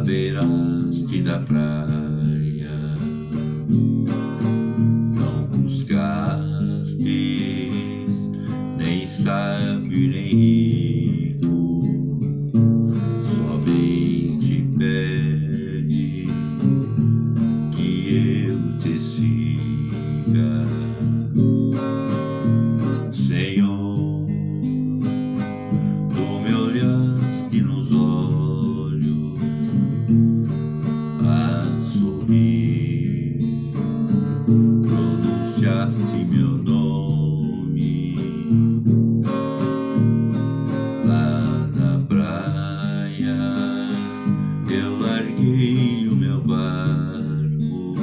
beiraste da praia, não buscastes nem sábio nem rico, somente pede que eu te siga, Senhor. Tu me olhaste nos olhos a sorrir, pronunciaste meu nome lá na praia. Eu larguei o meu barco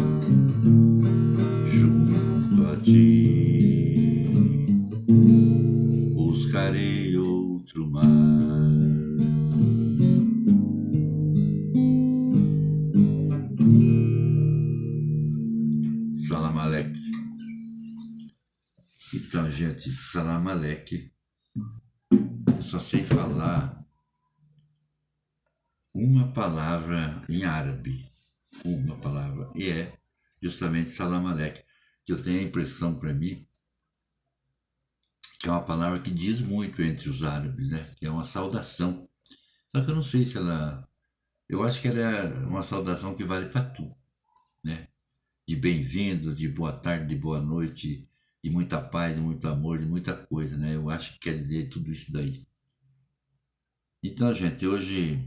junto a ti, buscarei outro mar. Salam Aleque. Então, gente, Salam Aleque. Só sei falar uma palavra em árabe. Uma palavra. E é justamente Salam Aleque. Que eu tenho a impressão para mim que é uma palavra que diz muito entre os árabes, né? Que é uma saudação. Só que eu não sei se ela... Eu acho que ela é uma saudação que vale para tudo, né? De bem-vindo, de boa tarde, de boa noite, de muita paz, de muito amor, de muita coisa, né? Eu acho que quer dizer tudo isso daí. Então, gente, hoje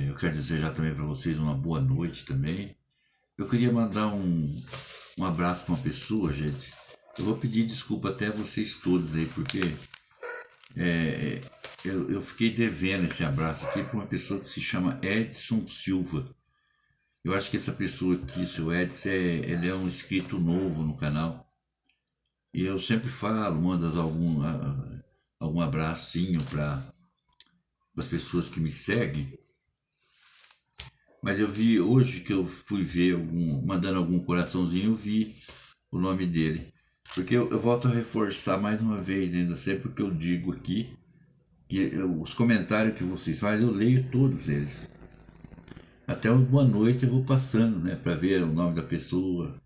eu quero desejar também para vocês uma boa noite também. Eu queria mandar um abraço para uma pessoa, gente. Eu vou pedir desculpa até a vocês todos aí, porque eu fiquei devendo esse abraço aqui para uma pessoa que se chama Edson Silva. Eu acho que essa pessoa aqui, seu Edson, ele é um inscrito novo no canal. E eu sempre falo, mando algum abracinho para as pessoas que me seguem. Mas eu vi hoje que eu fui ver, mandando algum coraçãozinho, eu vi o nome dele. Porque eu volto a reforçar mais uma vez ainda, sempre que eu digo aqui, que os comentários que vocês fazem, eu leio todos eles. Até o boa noite eu vou passando, né, para ver o nome da pessoa.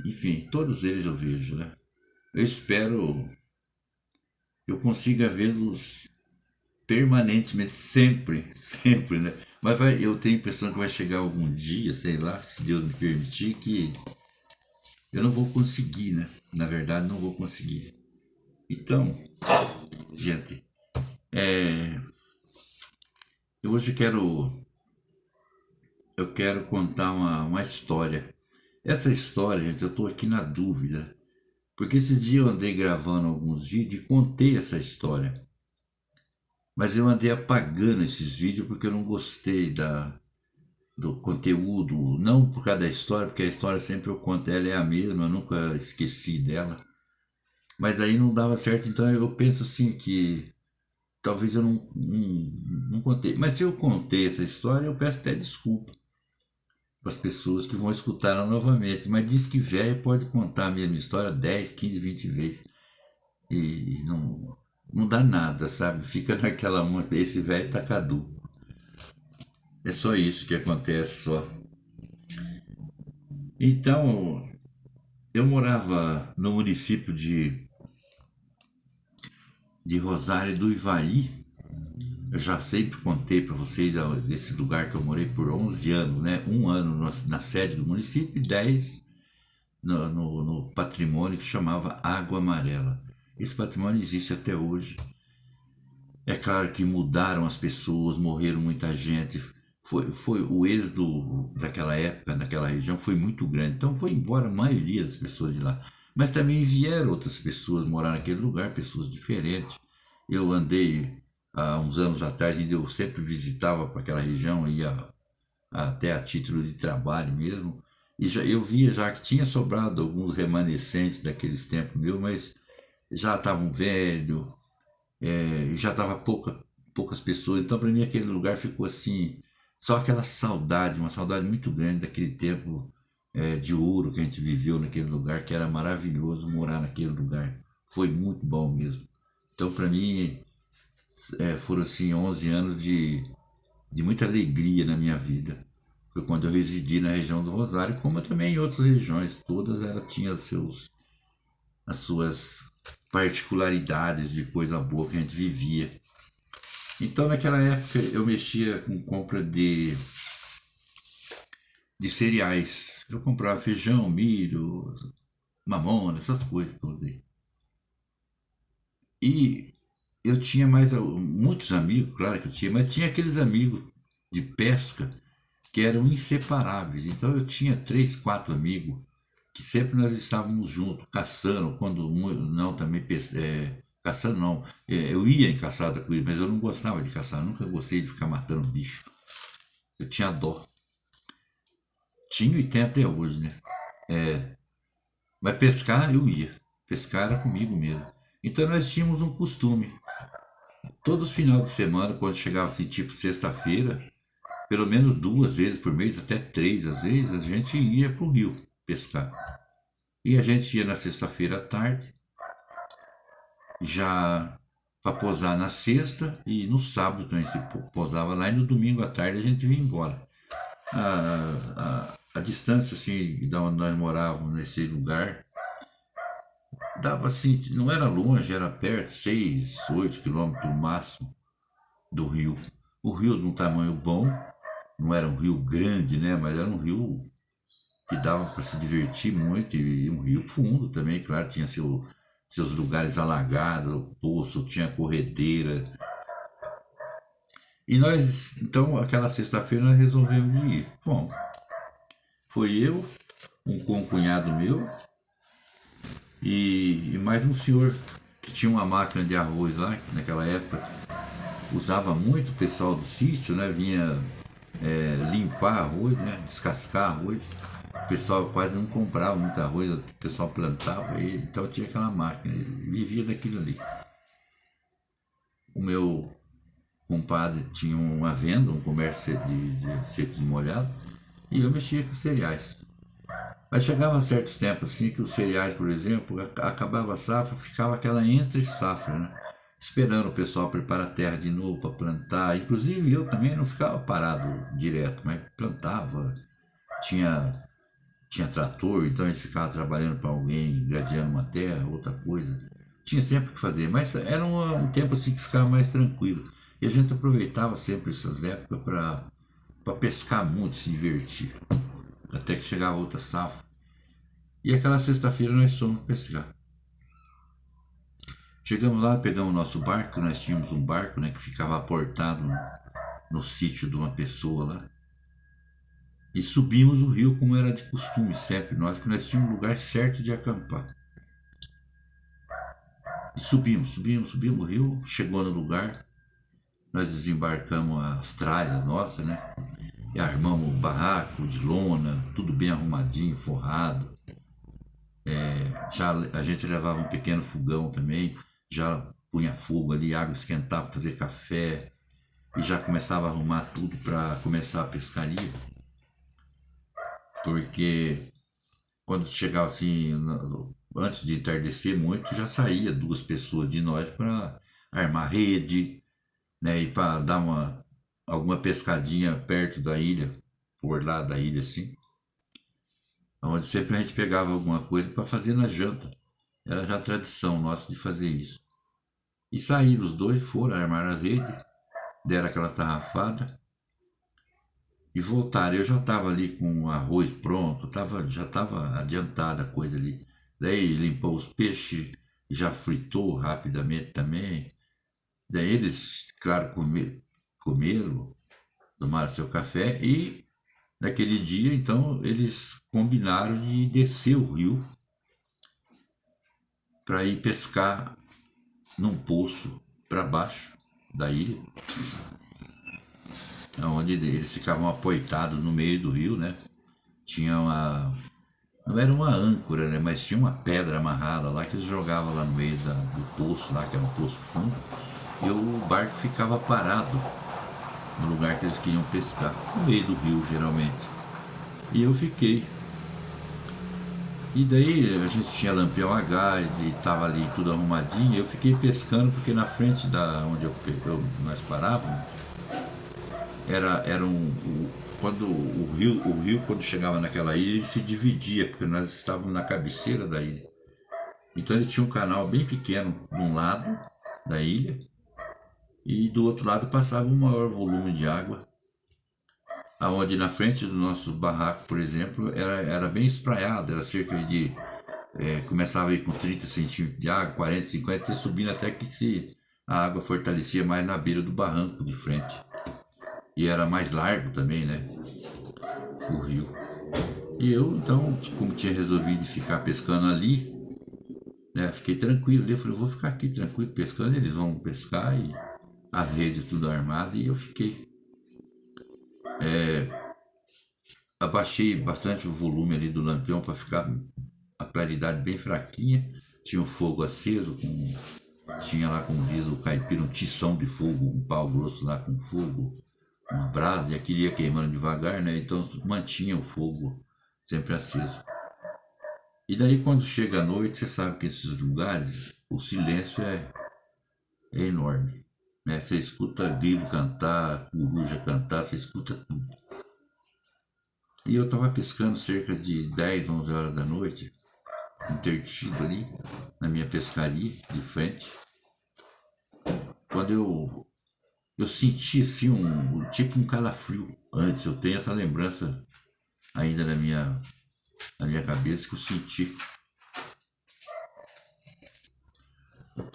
Enfim, todos eles eu vejo, né. Eu espero que eu consiga vê-los permanentemente, sempre, sempre, né. Mas eu tenho a impressão que vai chegar algum dia, sei lá, se Deus me permitir, que eu não vou conseguir, né? Na verdade, não vou conseguir. Então, gente, hoje eu quero contar uma história. Essa história, gente, eu tô aqui na dúvida, porque esses dias eu andei gravando alguns vídeos e contei essa história. Mas eu andei apagando esses vídeos porque eu não gostei do conteúdo, não por causa da história, porque a história sempre eu conto, ela é a mesma, eu nunca esqueci dela. Mas aí não dava certo, então eu penso assim que talvez eu não contei. Mas se eu contei essa história, eu peço até desculpa para as pessoas que vão escutar ela novamente. Mas diz que velho pode contar a mesma história 10, 15, 20 vezes. E não dá nada, sabe? Fica naquela monta, esse velho tá caduco. É só isso que acontece, só. Então, eu morava no município de Rosário do Ivaí. Eu já sempre contei para vocês desse lugar que eu morei por 11 anos, né? Um ano na sede do município e 10 no patrimônio que chamava Água Amarela. Esse patrimônio existe até hoje. É claro que mudaram as pessoas, morreram muita gente. Foi o êxodo daquela época, daquela região, foi muito grande. Então foi embora a maioria das pessoas de lá. Mas também vieram outras pessoas morar naquele lugar, pessoas diferentes. Eu andei há uns anos atrás, ainda eu sempre visitava para aquela região, ia até a título de trabalho mesmo. E eu via já que tinha sobrado alguns remanescentes daqueles tempos meus, mas já estavam velhos, já estava poucas pessoas. Então para mim aquele lugar ficou assim, só aquela saudade, uma saudade muito grande daquele tempo de ouro que a gente viveu naquele lugar, que era maravilhoso morar naquele lugar. Foi muito bom mesmo. Então para mim foram assim 11 anos de muita alegria na minha vida. Foi quando eu residi na região do Rosário, como também em outras regiões. Todas ela tinha as suas particularidades de coisa boa que a gente vivia. Então naquela época eu mexia com compra de cereais. Eu comprava feijão, milho, mamona, essas coisas todas aí. E eu tinha mais muitos amigos, claro que eu tinha, mas tinha aqueles amigos de pesca que eram inseparáveis. Então eu tinha 3, 4 amigos que sempre nós estávamos juntos, caçando, quando não também caçando não. Eu ia em caçada com ele, mas eu não gostava de caçar, nunca gostei de ficar matando bicho. Eu tinha dó. Tinha e tem até hoje, né? Mas pescar eu ia. Pescar era comigo mesmo. Então nós tínhamos um costume. Todos os finais de semana, quando chegava assim, tipo sexta-feira, pelo menos 2 vezes por mês, até 3 às vezes, a gente ia pro rio pescar. E a gente ia na sexta-feira à tarde, já para posar na sexta, e no sábado também se posava lá, e no domingo à tarde a gente vinha embora. A distância assim, da onde nós morávamos nesse lugar, dava assim, não era longe, era perto, 6, 8 quilômetros no máximo do rio. O rio de um tamanho bom, não era um rio grande, né? Mas era um rio que dava para se divertir muito, e um rio fundo também, claro, tinha seus lugares alagados, poço, tinha corredeira. E nós, então, aquela sexta-feira nós resolvemos ir. Bom, foi eu, um concunhado meu e mais um senhor que tinha uma máquina de arroz lá, que naquela época usava muito o pessoal do sítio, né? Vinha limpar arroz, né? Descascar arroz. O pessoal quase não comprava muito arroz, o pessoal plantava, então tinha aquela máquina, vivia daquilo ali. O meu compadre tinha uma venda, um comércio de secos e molhados, e eu mexia com cereais. Mas chegava certos tempos assim que os cereais, por exemplo, acabava a safra, ficava aquela entre safra, né? Esperando o pessoal preparar a terra de novo para plantar. Inclusive eu também não ficava parado direto, mas plantava. Tinha, tinha trator, então a gente ficava trabalhando para alguém, gradeando uma terra, outra coisa. Tinha sempre o que fazer, mas era um tempo assim que ficava mais tranquilo. E a gente aproveitava sempre essas épocas para pescar muito, se divertir. Até que chegava outra safra. E aquela sexta-feira nós fomos pescar. Chegamos lá, pegamos o nosso barco, nós tínhamos um barco, né, que ficava aportado no sítio de uma pessoa lá. E subimos o rio como era de costume sempre, porque nós tínhamos um lugar certo de acampar. E subimos o rio, chegou no lugar, nós desembarcamos as tralhas nossas, né? E armamos o barraco de lona, tudo bem arrumadinho, forrado. Já a gente levava um pequeno fogão também, já punha fogo ali, água esquentava para fazer café, e já começava a arrumar tudo para começar a pescaria. Porque quando chegava assim, antes de entardecer muito, já saía 2 pessoas de nós para armar rede, né, e para dar alguma pescadinha perto da ilha, por lá da ilha assim, onde sempre a gente pegava alguma coisa para fazer na janta. Era já tradição nossa de fazer isso. E saíram os dois, foram armar as redes, deram aquela tarrafada e voltaram. Eu já estava ali com o arroz pronto, já estava adiantada a coisa ali. Daí limpou os peixes, já fritou rapidamente também. Daí eles, claro, comeram, tomaram seu café, e naquele dia, então, eles combinaram de descer o rio para ir pescar num poço para baixo da ilha, onde eles ficavam apoitados no meio do rio, né? Tinha não era uma âncora, né? Mas tinha uma pedra amarrada lá que eles jogavam lá no meio do poço, lá que era um poço fundo, e o barco ficava parado no lugar que eles queriam pescar, no meio do rio, geralmente. E eu fiquei. E daí a gente tinha lampião a gás e tava ali tudo arrumadinho. Eu fiquei pescando porque na frente da onde nós parávamos quando o rio quando chegava naquela ilha, ele se dividia, porque nós estávamos na cabeceira da ilha. Então ele tinha um canal bem pequeno de um lado da ilha e do outro lado passava um maior volume de água, aonde na frente do nosso barraco, por exemplo, era bem espraiado, era cerca de começava aí com 30 centímetros de água, 40, 50, e subindo até que a água fortalecia mais na beira do barranco de frente. E era mais largo também, né? O rio. E eu, então, como tinha resolvido ficar pescando ali, né? Fiquei tranquilo ali. Eu falei, vou ficar aqui tranquilo pescando, eles vão pescar e as redes tudo armadas. E eu fiquei. Abaixei bastante o volume ali do lampião para ficar a claridade bem fraquinha. Tinha o fogo aceso, tinha lá, como diz o caipira, um tição de fogo, um pau grosso lá com fogo, uma brasa, e aquilo ia queimando devagar, né? Então mantinha o fogo sempre aceso. E daí quando chega a noite, você sabe que esses lugares, o silêncio é enorme. Né? Você escuta grilo cantar, coruja cantar, você escuta tudo. E eu estava pescando cerca de 10, 11 horas da noite, intertido ali, na minha pescaria, de frente. Quando eu senti assim tipo um calafrio. Antes, eu tenho essa lembrança ainda na minha cabeça que eu senti.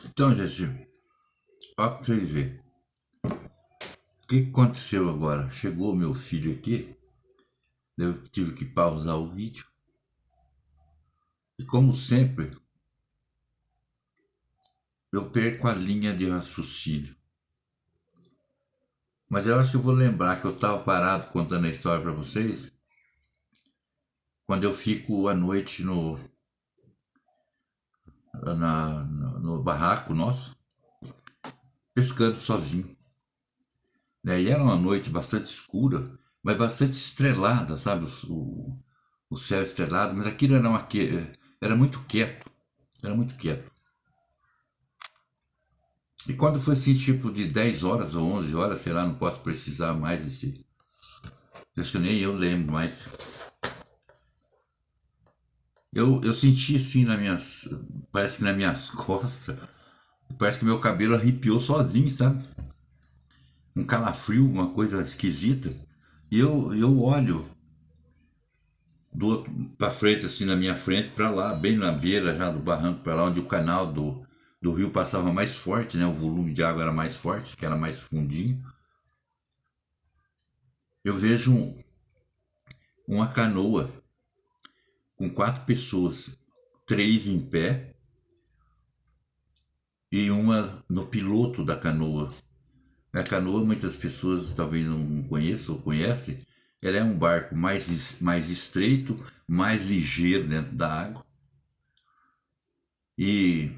Então, gente, ó pra vocês verem. O que aconteceu agora? Chegou meu filho aqui, eu tive que pausar o vídeo. E como sempre, eu perco a linha de raciocínio. Mas eu acho que eu vou lembrar que eu estava parado contando a história para vocês quando eu fico à noite no barraco nosso, pescando sozinho. Né? E era uma noite bastante escura, mas bastante estrelada, sabe? O céu estrelado, mas aquilo era muito quieto. Era muito quieto. E quando foi assim, tipo de 10 horas ou 11 horas, sei lá, não posso precisar mais desse. Acho que nem eu lembro mais. Eu senti assim parece que nas minhas costas, parece que meu cabelo arrepiou sozinho, sabe? Um calafrio, uma coisa esquisita. E eu olho do outro para frente, assim, na minha frente, para lá, bem na beira já do barranco, para lá onde o canal do rio passava mais forte, né? O volume de água era mais forte, que era mais fundinho. Eu vejo uma canoa com 4 pessoas, 3 em pé e uma no piloto da canoa. A canoa, muitas pessoas talvez não conheçam ou conhecem, ela é um barco mais estreito, mais ligeiro dentro da água e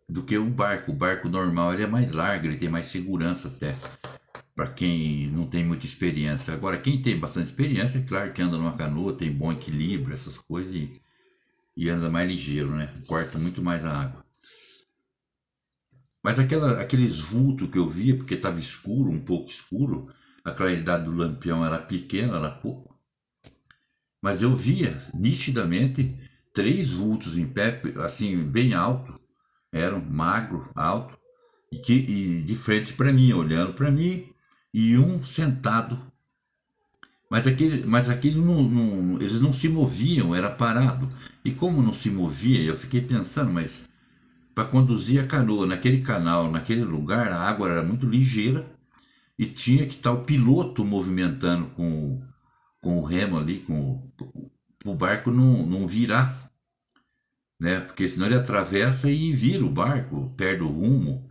do que um barco. O barco normal ele é mais largo, ele tem mais segurança até para quem não tem muita experiência. Agora, quem tem bastante experiência, é claro que anda numa canoa, tem bom equilíbrio, essas coisas e anda mais ligeiro, né? Corta muito mais a água. Mas aqueles vultos que eu via, porque estava escuro, um pouco escuro, a claridade do lampião era pequena, era pouco. Mas eu via nitidamente 3 vultos em pé, assim, bem alto. Eram magro, alto, e de frente para mim, olhando para mim, e um sentado. Mas aquele eles não se moviam, era parado. E como não se movia, eu fiquei pensando, mas para conduzir a canoa naquele canal, naquele lugar, a água era muito ligeira e tinha que estar o piloto movimentando com o remo ali, o barco não virar, né? Porque senão ele atravessa e vira o barco, perde o rumo.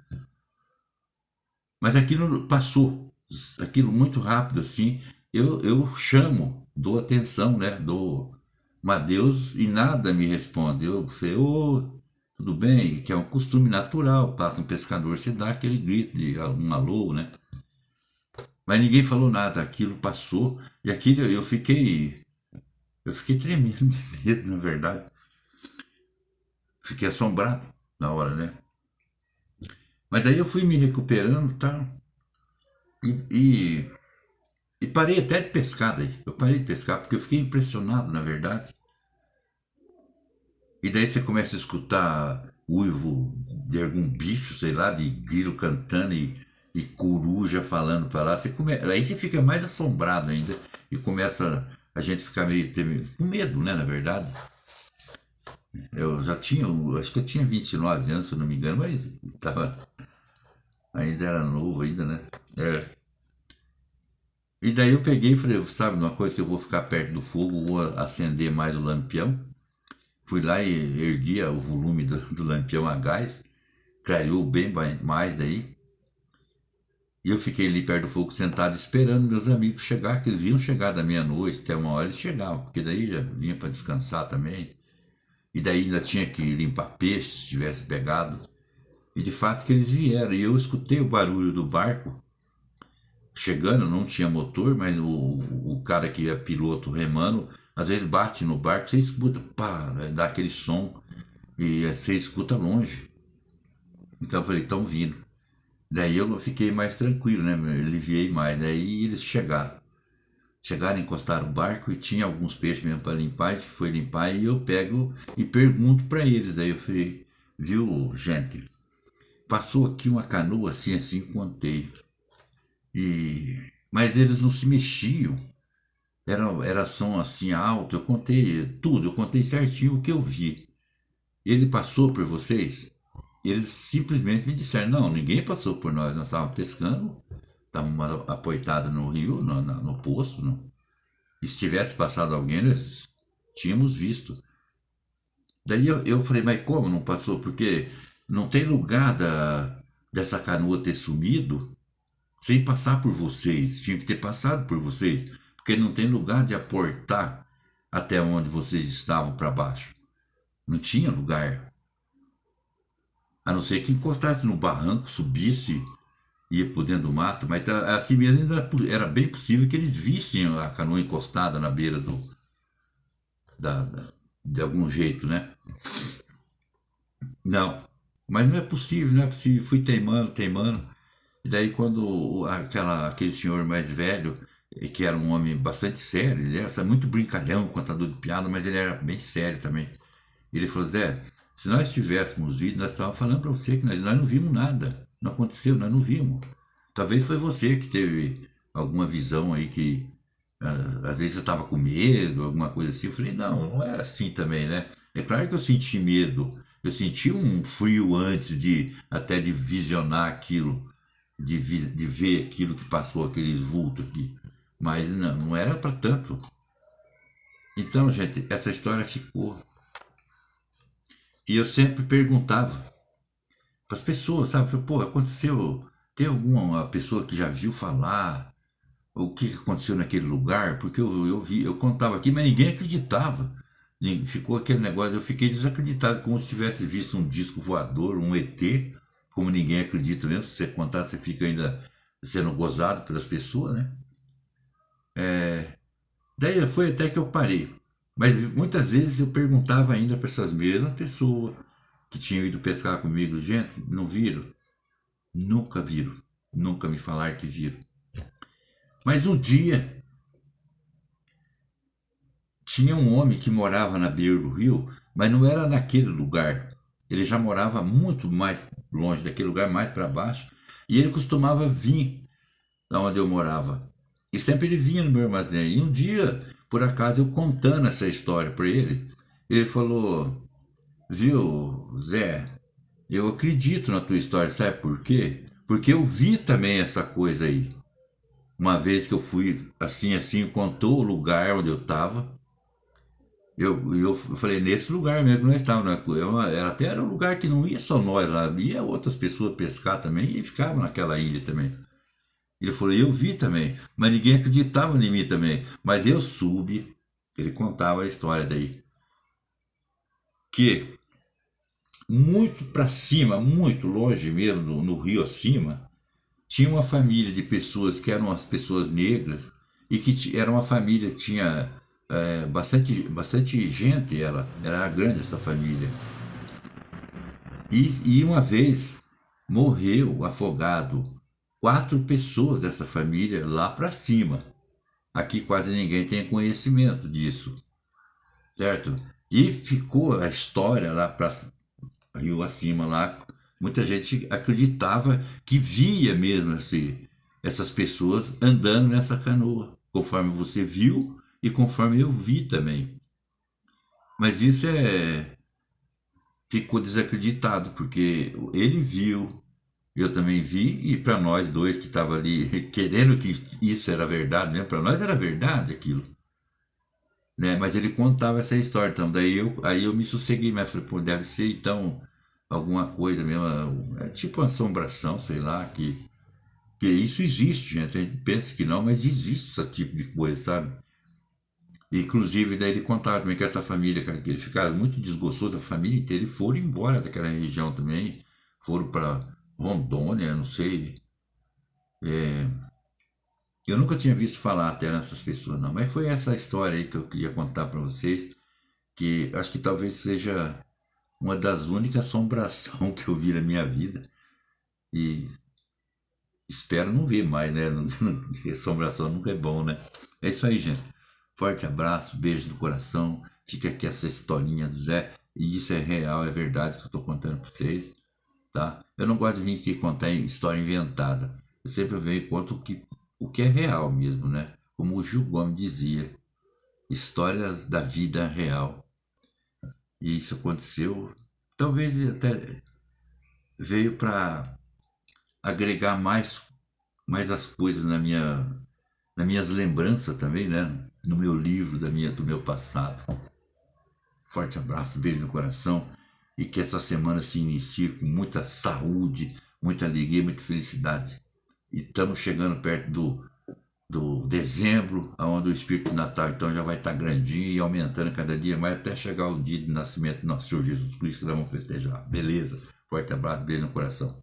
Mas aquilo passou, aquilo muito rápido assim. Eu chamo, dou atenção, né? Dou um adeus e nada me responde. Eu falei, ô, tudo bem? Que é um costume natural. Passa um pescador, você dá aquele grito de um alô, né? Mas ninguém falou nada, aquilo passou e aquilo eu fiquei tremendo de medo, na verdade. Fiquei assombrado na hora, né? Mas daí eu fui me recuperando, tá? E E parei até de pescar daí. Eu parei de pescar porque eu fiquei impressionado, na verdade. E daí você começa a escutar uivo de algum bicho, sei lá, de grilo cantando e coruja falando para lá. Aí você fica mais assombrado ainda e começa a gente ficar meio com medo, né, na verdade. Eu já tinha, acho que eu tinha 29 anos, se eu não me engano, mas tava, ainda era novo ainda, né? É. E daí eu peguei e falei, sabe, uma coisa que eu vou ficar perto do fogo, vou acender mais o lampião. Fui lá e ergui o volume do lampião a gás, clareou bem mais daí. E eu fiquei ali perto do fogo sentado esperando meus amigos chegar, que eles iam chegar da meia-noite, até uma hora eles chegavam, porque daí já vinha para descansar também. E daí ainda tinha que limpar peixe se tivesse pegado. E de fato que eles vieram. E eu escutei o barulho do barco chegando, não tinha motor, mas o cara que é piloto remando, às vezes bate no barco, você escuta, pá, dá aquele som e você escuta longe. Então eu falei, estão vindo. Daí eu fiquei mais tranquilo, né? Me aliviei mais. Daí eles chegaram. Chegaram, encostaram o barco e tinha alguns peixes mesmo para limpar. A gente foi limpar e eu pego e pergunto para eles. Daí eu falei, viu, gente? Passou aqui uma canoa assim, assim, contei. Mas eles não se mexiam. Era som assim alto. Eu contei tudo, eu contei certinho o que eu vi. Ele passou por vocês? Eles simplesmente me disseram, não, ninguém passou por nós. Nós estávamos pescando, estávamos apoitados no rio, no poço. E se tivesse passado alguém, nós tínhamos visto. Daí eu falei, mas como não passou? Porque não tem lugar dessa canoa ter sumido sem passar por vocês. Tinha que ter passado por vocês. Porque não tem lugar de aportar até onde vocês estavam para baixo. Não tinha lugar. A não ser que encostasse no barranco, subisse, ia por dentro do mato. Mas assim mesmo era bem possível que eles vissem a canoa encostada na beira da, da- de algum jeito, né? Não. Mas não é possível, não é possível. Fui teimando, teimando. E daí quando aquele senhor mais velho, que era um homem bastante sério, ele era muito brincalhão, contador de piada, mas ele era bem sério também. Ele falou, Zé, se nós tivéssemos visto, nós estávamos falando para você que nós não vimos nada. Não aconteceu, nós não vimos. Talvez foi você que teve alguma visão aí que às vezes eu estava com medo, alguma coisa assim. Eu falei, não, não é assim também, né? É claro que eu senti medo. Eu senti um frio antes de até de visionar aquilo, de ver aquilo que passou, aqueles vultos aqui. Mas não era para tanto. Então, gente, essa história ficou. E eu sempre perguntava para as pessoas, sabe? Falei, pô, aconteceu. Tem alguma pessoa que já viu falar o que aconteceu naquele lugar? Porque eu vi, eu contava aqui, mas ninguém acreditava. Ficou aquele negócio, eu fiquei desacreditado, como se tivesse visto um disco voador, um ET, como ninguém acredita mesmo. Se você contar, você fica ainda sendo gozado pelas pessoas, né? Daí foi até que eu parei. Mas muitas vezes eu perguntava ainda para essas mesmas pessoas que tinham ido pescar comigo, gente, não viram? Nunca viram. Nunca me falaram que viram. Mas um dia tinha um homem que morava na beira do rio, mas não era naquele lugar. Ele já morava muito mais longe daquele lugar, mais para baixo. E ele costumava vir da onde eu morava. E sempre ele vinha no meu armazém. E um dia, por acaso, eu contando essa história para ele falou: viu, Zé, eu acredito na tua história, sabe por quê? Porque eu vi também essa coisa aí. Uma vez que eu fui assim, assim, contou o lugar onde eu estava. Eu falei, nesse lugar mesmo que nós estávamos. Até era um lugar que não ia só nós lá, ia outras pessoas pescar também e ficavam naquela ilha também. Ele falou, eu vi também, mas ninguém acreditava em mim também. Mas eu soube, ele contava a história daí, que muito para cima, muito longe mesmo, no rio acima, tinha uma família de pessoas que eram as pessoas negras e que era uma família que tinha bastante gente, era grande essa família. E uma vez morreu afogado 4 pessoas dessa família lá para cima. aqui quase ninguém tem conhecimento disso, certo? E ficou a história lá para rio acima lá, muita gente acreditava que via mesmo assim, essas pessoas andando nessa canoa, conforme você viu e conforme eu vi também. Mas isso ficou desacreditado, porque ele viu, eu também vi, e para nós dois que estava ali querendo que isso era verdade, né? Para nós era verdade aquilo, né? Mas ele contava essa história, então aí eu me sosseguei, mas falei, pô, deve ser então alguma coisa mesmo, é tipo uma assombração, sei lá, que isso existe, gente. A gente pensa que não, mas existe esse tipo de coisa, sabe? Inclusive, daí ele contava também que essa família, cara, que eles ficaram muito desgostosos, a família inteira, e foram embora daquela região também, foram para Rondônia, não sei. Eu nunca tinha visto falar até nessas pessoas, não, mas foi essa história aí que eu queria contar para vocês, que acho que talvez seja uma das únicas assombrações que eu vi na minha vida, e espero não ver mais, né? Assombração nunca é bom, né? É isso aí, gente. Forte abraço, beijo no coração. Fica aqui essa historinha do Zé. E isso é real, é verdade que eu tô contando pra vocês, tá? Eu não gosto de vir aqui contar história inventada. Eu sempre venho e conto o que é real mesmo, né? Como o Gil Gomes dizia, histórias da vida real. E isso aconteceu, talvez até veio para agregar mais as coisas nas minhas lembranças também, né? No meu livro, do meu passado. Forte abraço, beijo no coração e que essa semana se inicie com muita saúde, muita alegria, muita felicidade. E estamos chegando perto do dezembro, onde o Espírito do Natal então já vai estar grandinho e aumentando cada dia mais até chegar o dia de nascimento do nosso Senhor Jesus Cristo que nós vamos festejar. Beleza? Forte abraço, beijo no coração.